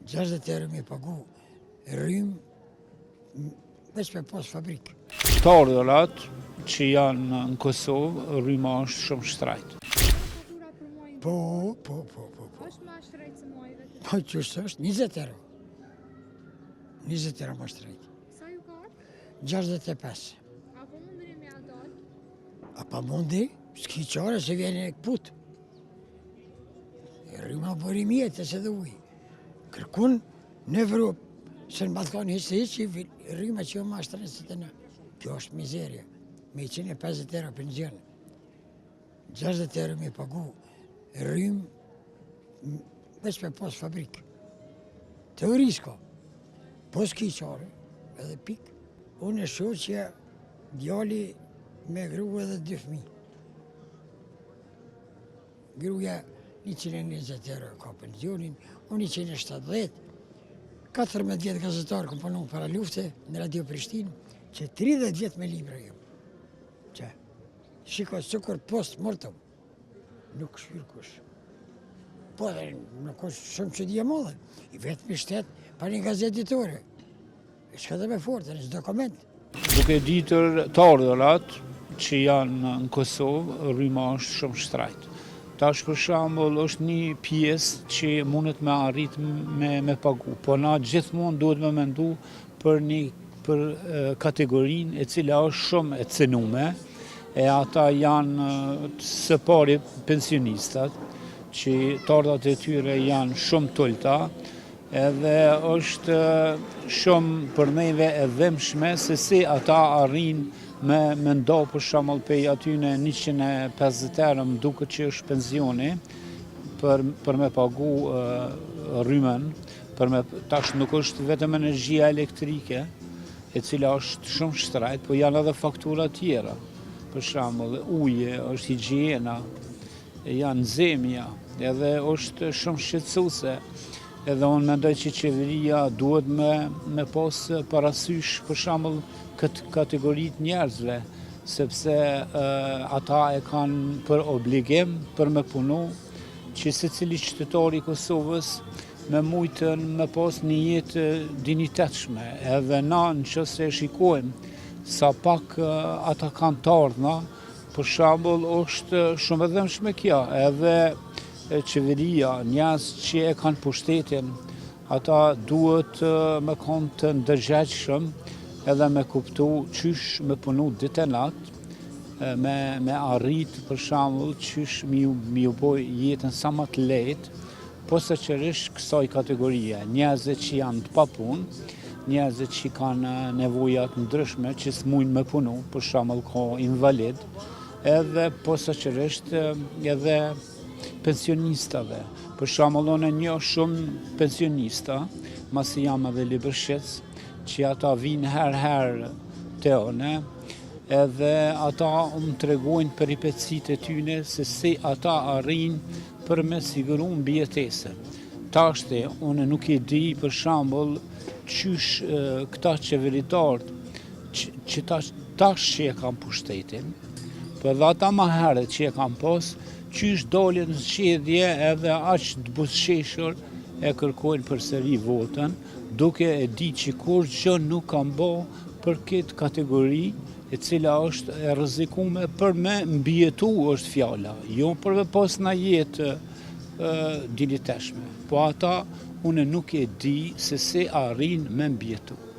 60 € me pagu rrymë veç me pas fabrikë. Të ardhurat që janë në Kosovë, rryma është shumë shtrajt. Fatura për muajin Po. është më shtrejt se muajve të Po qështë është 20 €. 20 € më shtrejt. Sa ju ka ardhur? 65. Apo mundeni me a dalë? A pa mundi, s'ki qare se vjene e këput. Rryma bëri mjetë se dhe ujë. Kërkun në Evropë, se në Balkan hiç rryma që jo ma shtrejt se të në. Kjo është mizerja. Me 150 € për një gjënë. 60 € me pagu rrymë veç me pas fabrikë. Teorisë ka. Po s'ki qare, edhe pikë. Unë e shoh që djali me gru edhe 2 fëmijë. Gruaja 120 € ka pensionin, unë 170. 14 vjetë gazetarë kom punu para lufte në Radio Prishtinë, që 30 vjetë me libra jam. Që, shiko, sukur post mortem, nuk shpyrë kush. Po dhe nuk është shumë që dhja modhe, i vetë me shtetë, pa një gazet ditore. E shka dhe me forte, në dokument. Duke ditër të ardhurat që janë në Kosovë, rryma është shumë shtrajt. Tash për shembull është një pjesë që mundet me arrit me pagu, po na gjithmonë duhet me mendu për kategorinë e cila është shumë e cënume, e ata janë së pari pensionistat, që të ardhat e tyre janë shumë tulta, edhe është shumë për neve e dhemshme se si ata arrin me ndo për shembull pej atyne 150 € më duket që është pensioni për me pagu rrymen, tash nuk është vetëm energjia elektrike, e cila është shumë shtrajt, po janë edhe faktura tjera. Për shembull, uje, është higjiena, janë zemja, edhe është shumë shqetësuese. Edhe unë mendoj që qeveria duhet me pas parasysh për shembull këtë kategoritë njerëzve, sepse ata e kanë për obligim për me punu, që secili qytetari i Kosovës me mujtën me pas një jetë dinitetshme, edhe na nëse e shikojmë sa pak ata kanë të ardhna, për shembull është shumë e dhëmshme kjo, edhe qeveria, njerëz që e kanë pushtetin, ata duhet me konë të ndërgjegjshëm edhe me kuptu qysh me punu ditë e natë, me arrit për shembull qysh mi u boj jetën sa më të lehtë, posaçërisht kësaj kategorie, njerëzit që janë të papunë, njerëzit që kanë nevojat ndryshme që s'mujnë me punu, për shembull ka invalid, edhe posaçërisht edhe pensionistave. Për shembull unë njoh shumë pensionista, masi jam edhe libërshitës, që ata vinë herë te one, edhe ata më tregojnë peripecitë e tyne se si ata arrin për me siguru mbijetesën. Tashti, unë nuk i di për shembull qysh këta qeveritarët që tash që e kam pushtetin, për dhe ata ma herët që e kam pas, qysh dolin në zgjedhje edhe aq të buzëqeshur e kërkojnë përsëri votën, duke e di që kur gjë nuk kam bo për këtë kategori, e cila është e rrezikume për me mbijetu është fjala, jo për me pas në jetë diniteshme. Po ata unë nuk e di se si arrin me mbijetu.